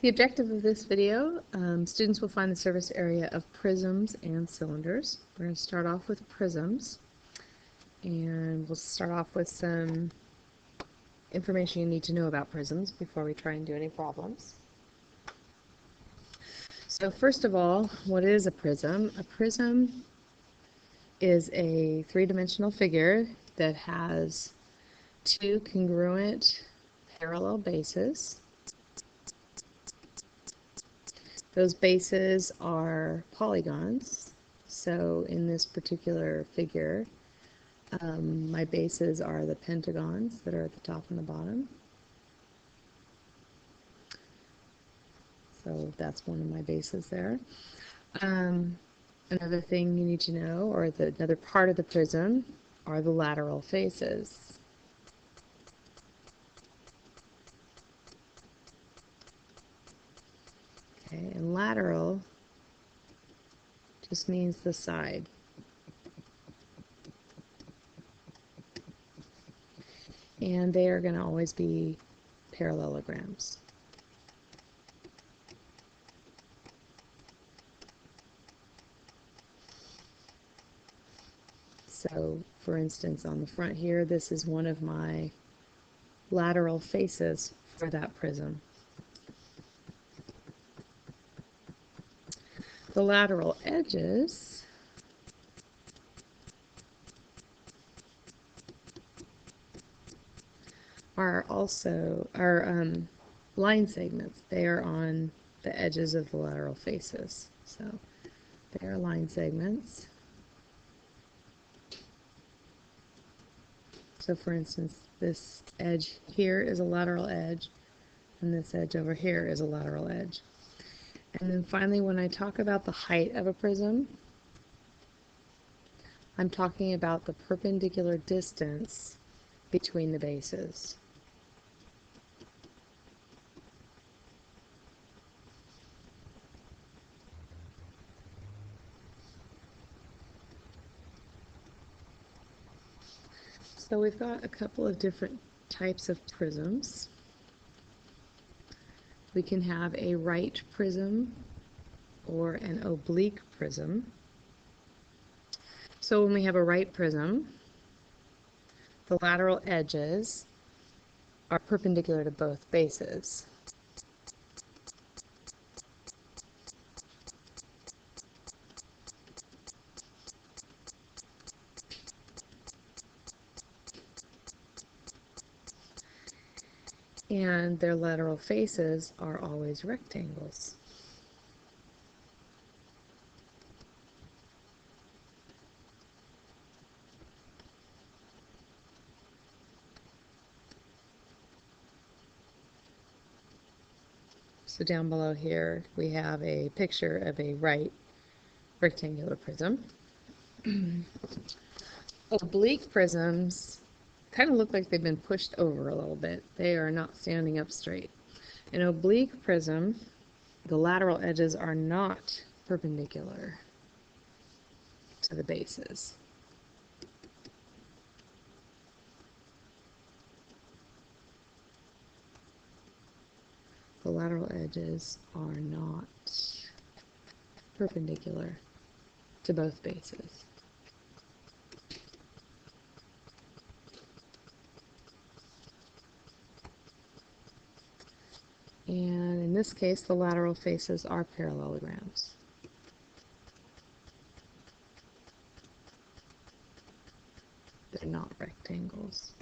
The objective of this video, students will find the surface area of prisms and cylinders. We're going to start off with prisms, and we'll start off with some information you need to know about prisms before we try and do any problems. So first of all, what is a prism? A prism is a three-dimensional figure that has two congruent parallel bases. Those bases are polygons. So in this particular figure, my bases are the pentagons that are at the top and the bottom. So that's one of my bases there. Another thing you need to know, or another part of the prism, are the lateral faces. Okay, and lateral just means the side. And they are going to always be parallelograms. So, for instance, on the front here, this is one of my lateral faces for that prism. The lateral edges are also line segments. They are on the edges of the lateral faces. So they are line segments. So for instance, this edge here is a lateral edge, and this edge over here is a lateral edge. And then finally, when I talk about the height of a prism, I'm talking about the perpendicular distance between the bases. So we've got a couple of different types of prisms. We can have a right prism or an oblique prism. So when we have a right prism, the lateral edges are perpendicular to both bases. And their lateral faces are always rectangles. So down below here we have a picture of a right rectangular prism. Oblique prisms kind of look like they've been pushed over a little bit. They are not standing up straight. An oblique prism, the lateral edges are not perpendicular to the bases. The lateral edges are not perpendicular to both bases. And in this case, the lateral faces are parallelograms. They're not rectangles.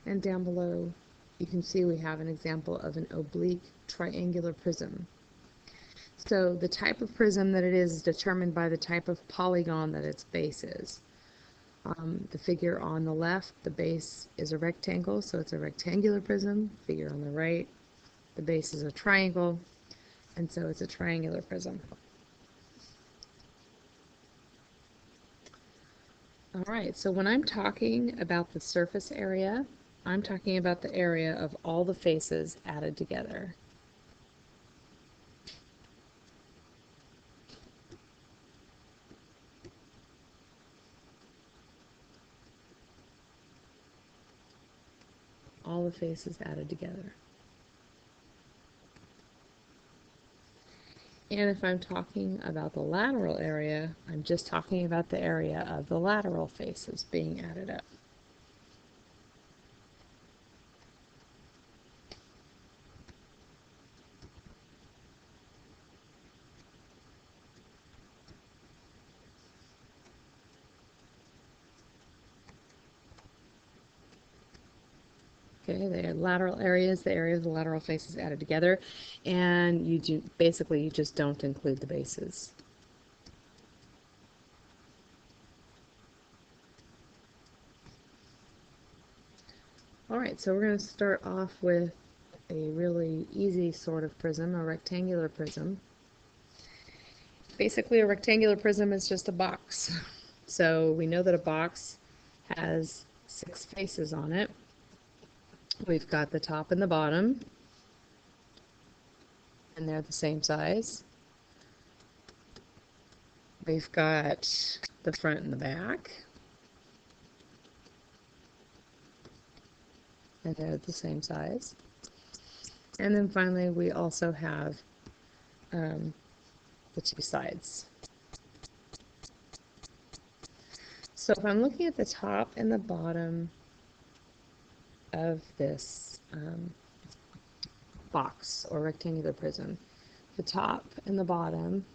And down below, you can see we have an example of an oblique triangular prism. So the type of prism that it is determined by the type of polygon that its base is. The figure on the left, the base is a rectangle, so it's a rectangular prism. Figure on the right, the base is a triangle, and so it's a triangular prism. All right, so when I'm talking about the surface area, I'm talking about the area of all the faces added together. all the faces added together. And if I'm talking about the lateral area, I'm just talking about the area of the lateral faces being added up. Okay, the lateral area is the area of the lateral faces added together, and you just don't include the bases. Alright, so we're going to start off with a really easy sort of prism, a rectangular prism. Basically, a rectangular prism is just a box. So we know that a box has 6 faces on it. We've got the top and the bottom, and they're the same size. We've got the front and the back, and they're the same size. And then finally we also have the 2 sides. So if I'm looking at the top and the bottom of this box or rectangular prism, the top and the bottom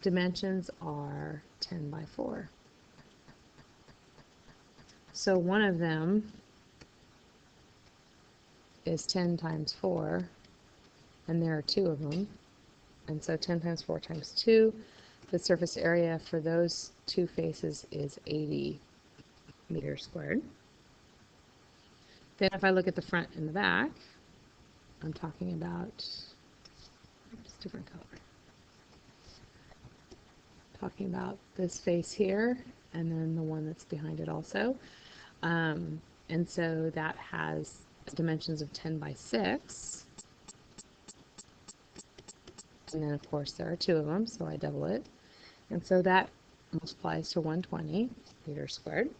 dimensions are 10 by 4. So one of them is 10 times 4, and there are 2 of them, and so 10 times 4 times 2, the surface area for those 2 faces is 80 meters squared. Then if I look at the front and the back, I'm talking about just different color. Talking about this face here, and then the one that's behind it also. And so that has dimensions of 10 by 6. And then of course there are 2 of them, so I double it. And so that multiplies to 120 meters squared.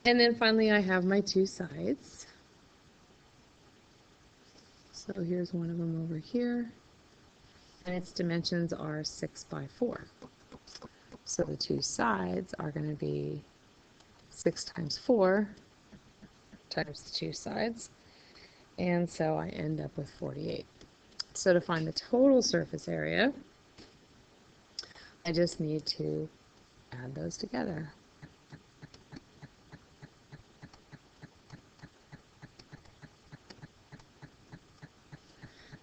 And then finally I have my 2 sides. So here's one of them over here, and its dimensions are 6 by 4. So the 2 sides are going to be 6 times 4 times the 2 sides, and so I end up with 48. So to find the total surface area, I just need to add those together.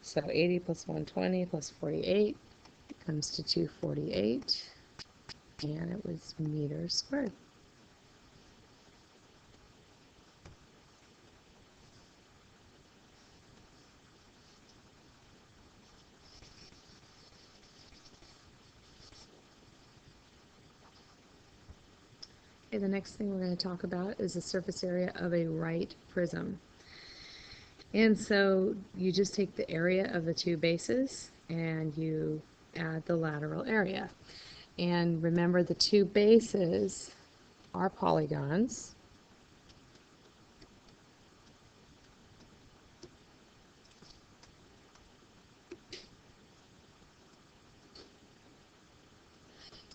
So 80 plus 120 plus 48 comes to 248, and it was meters squared. Okay, the next thing we're going to talk about is the surface area of a right prism. And so you just take the area of the 2 bases and you add the lateral area. And remember, the 2 bases are polygons.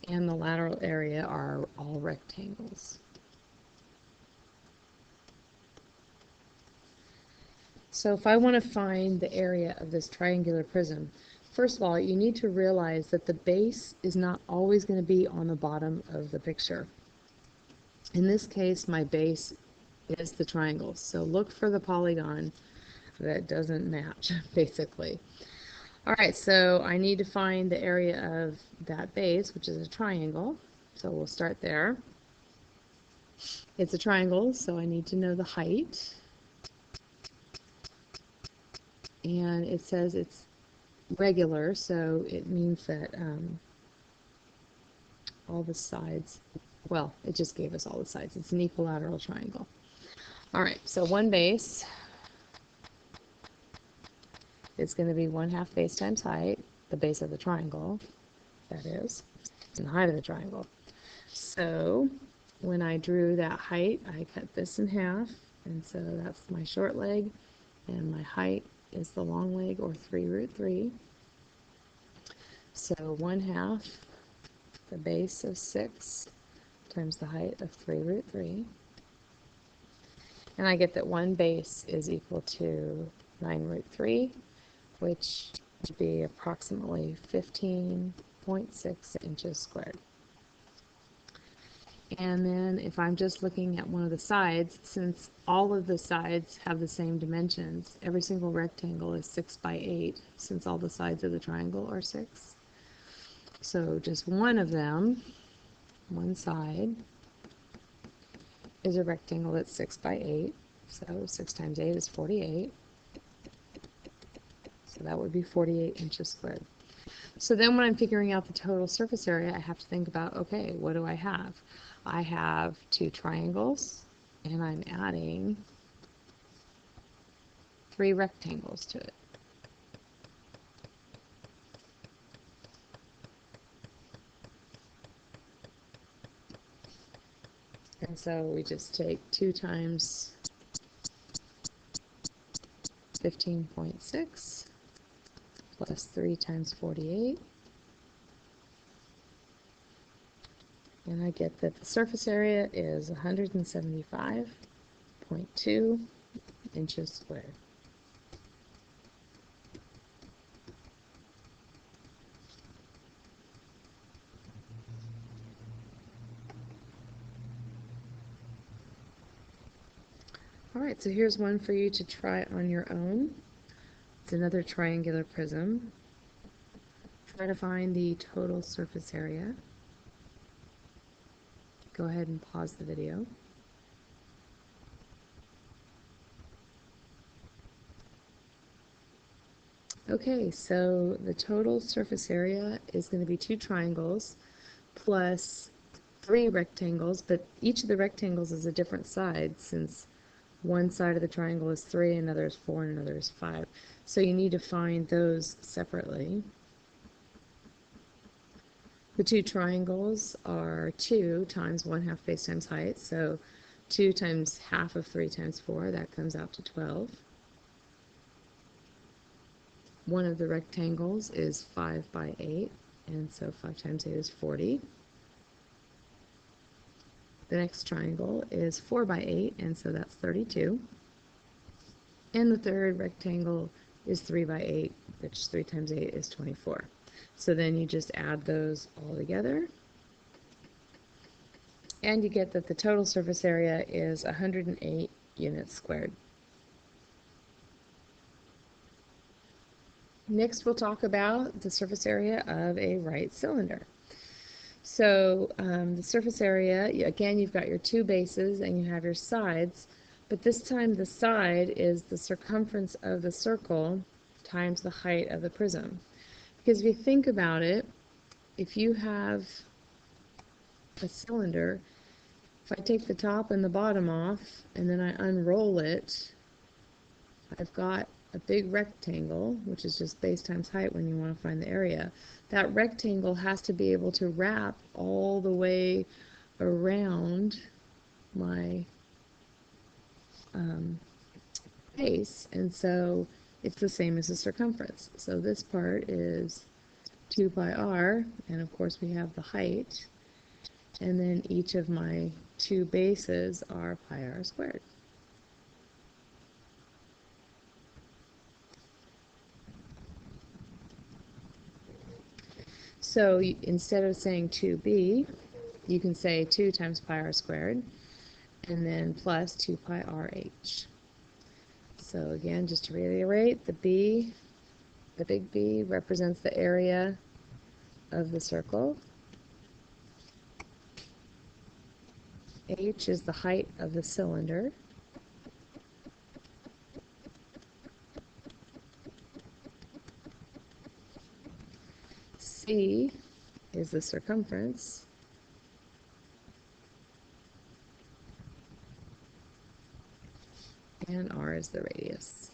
And the lateral area are all rectangles. So if I want to find the area of this triangular prism, first of all, you need to realize that the base is not always going to be on the bottom of the picture. In this case, my base is the triangle. So look for the polygon that doesn't match, basically. Alright, so I need to find the area of that base, which is a triangle. So we'll start there. It's a triangle, so I need to know the height. And it says it's regular, so it means that all the sides, well, it just gave us all the sides. It's an equilateral triangle. Alright, so one base is going to be 1/2 base times height, the base of the triangle, that is, and the height of the triangle. So when I drew that height, I cut this in half, And so that's my short leg, and my height is the long leg, or 3 root 3. So 1/2 the base of 6 times the height of 3 root 3. And I get that one base is equal to 9 root 3, which would be approximately 15.6 inches squared. And then if I'm just looking at one of the sides, since all of the sides have the same dimensions, every single rectangle is 6 by 8, since all the sides of the triangle are 6. So just one of them, one side, is a rectangle that's 6 by 8. So 6 times 8 is 48. So that would be 48 inches squared. So then when I'm figuring out the total surface area, I have to think about, okay, what do I have? I have 2 triangles, and I'm adding 3 rectangles to it. And so we just take 2 times 15.6 plus 3 times 48. And I get that the surface area is 175.2 inches squared. Alright, so here's one for you to try on your own. It's another triangular prism. Try to find the total surface area. Go ahead and pause the video. Okay, so the total surface area is going to be 2 triangles plus 3 rectangles, but each of the rectangles is a different side, since one side of the triangle is 3, another is 4, and another is 5. So you need to find those separately. The 2 triangles are 2 times 1/2 base times height, so 2 times half of 3 times 4, that comes out to 12. One of the rectangles is 5 by 8, and so 5 times 8 is 40. The next triangle is 4 by 8, and so that's 32. And the third rectangle is 3 by 8, which 3 times 8 is 24. So then you just add those all together, and you get that the total surface area is 108 units squared. Next, we'll talk about the surface area of a right cylinder. So the surface area, again, you've got your 2 bases and you have your sides, but this time the side is the circumference of the circle times the height of the prism. Because if you think about it, if you have a cylinder, if I take the top and the bottom off and then I unroll it, I've got a big rectangle, which is just base times height when you want to find the area. That rectangle has to be able to wrap all the way around my base, and so it's the same as the circumference. So this part is 2 pi r, and of course we have the height, and then each of my 2 bases are pi r squared. So instead of saying 2b, you can say 2 times pi r squared, and then plus 2 pi rh. So again, just to reiterate, the big B represents the area of the circle. H is the height of the cylinder. C is the circumference. And R is the radius.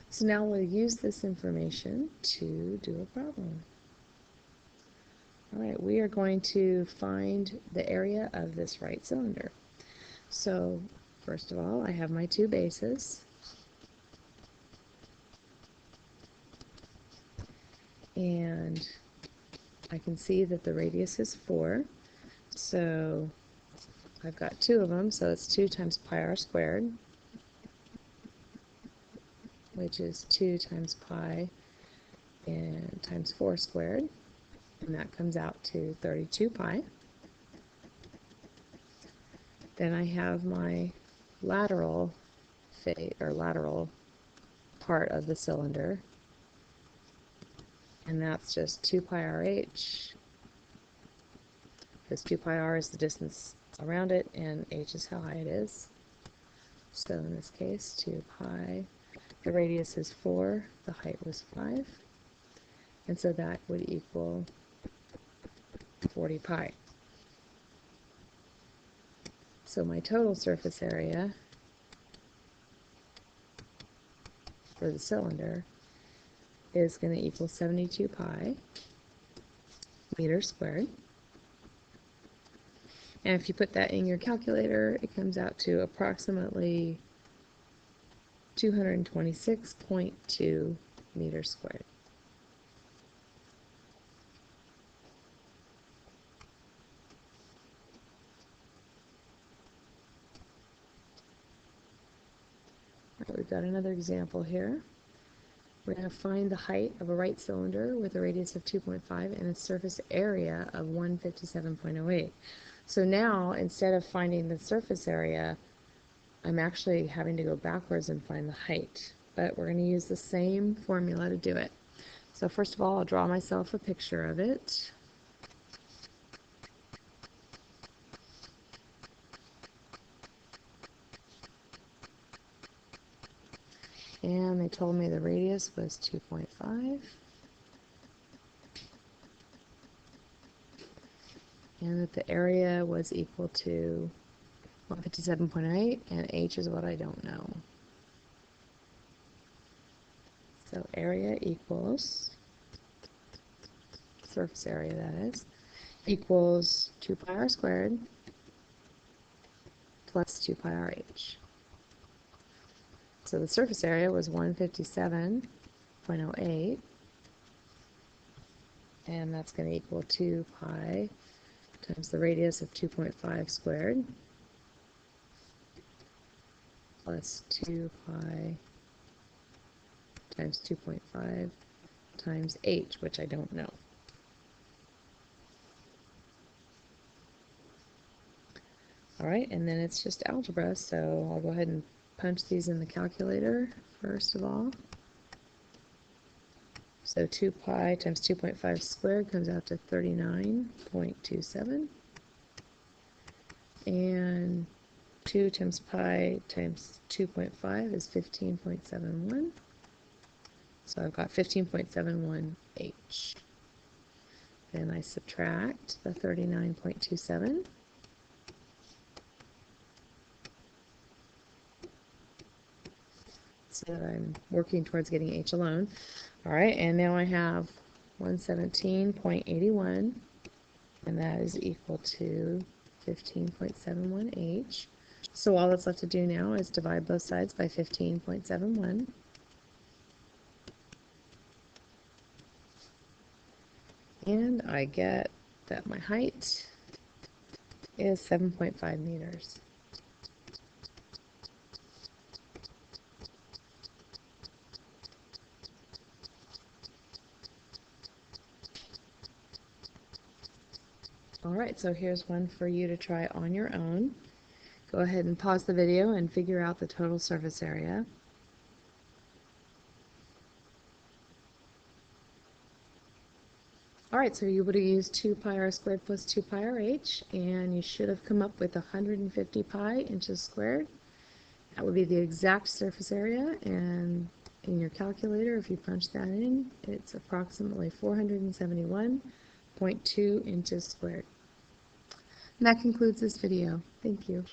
So now we'll use this information to do a problem. Alright, we are going to find the area of this right cylinder. So, first of all, I have my two bases. And I can see that the radius is 4. So, I've got two of them, so it's 2 times pi r squared, which is 2 times pi and times 4 squared, and that comes out to 32 pi. Then I have my lateral part of the cylinder, and that's just 2 pi rh, because 2 pi r is the distance around it, and h is how high it is. So in this case, 2 pi, the radius is 4, the height was 5, and so that would equal 40 pi. So my total surface area for the cylinder is going to equal 72 pi meters squared. And if you put that in your calculator, it comes out to approximately 226.2 meters squared. Right, we've got another example here. We're going to find the height of a right cylinder with a radius of 2.5 and a surface area of 157.08. So now, instead of finding the surface area, I'm actually having to go backwards and find the height. But we're going to use the same formula to do it. So first of all, I'll draw myself a picture of it. And they told me the radius was 2.5. And that the area was equal to 157.8, and h is what I don't know. So area equals, surface area that is, equals 2 pi r squared plus 2 pi rh. So the surface area was 157.08, and that's going to equal 2 pi times the radius of 2.5 squared plus 2 pi times 2.5 times h, which I don't know. Alright, and then it's just algebra, so I'll go ahead and punch these in the calculator first of all. So 2 pi times 2.5 squared comes out to 39.27. And 2 times pi times 2.5 is 15.71. So I've got 15.71 h. Then I subtract the 39.27. So I'm working towards getting h alone. Alright, and now I have 117.81, and that is equal to 15.71 h. So all that's left to do now is divide both sides by 15.71. And I get that my height is 7.5 meters. Alright, so here's one for you to try on your own. Go ahead and pause the video and figure out the total surface area. Alright, so you would have used 2 pi r squared plus 2 pi rh, and you should have come up with 150 pi inches squared. That would be the exact surface area, and in your calculator, if you punch that in, it's approximately 471.2 inches squared. And that concludes this video. Thank you.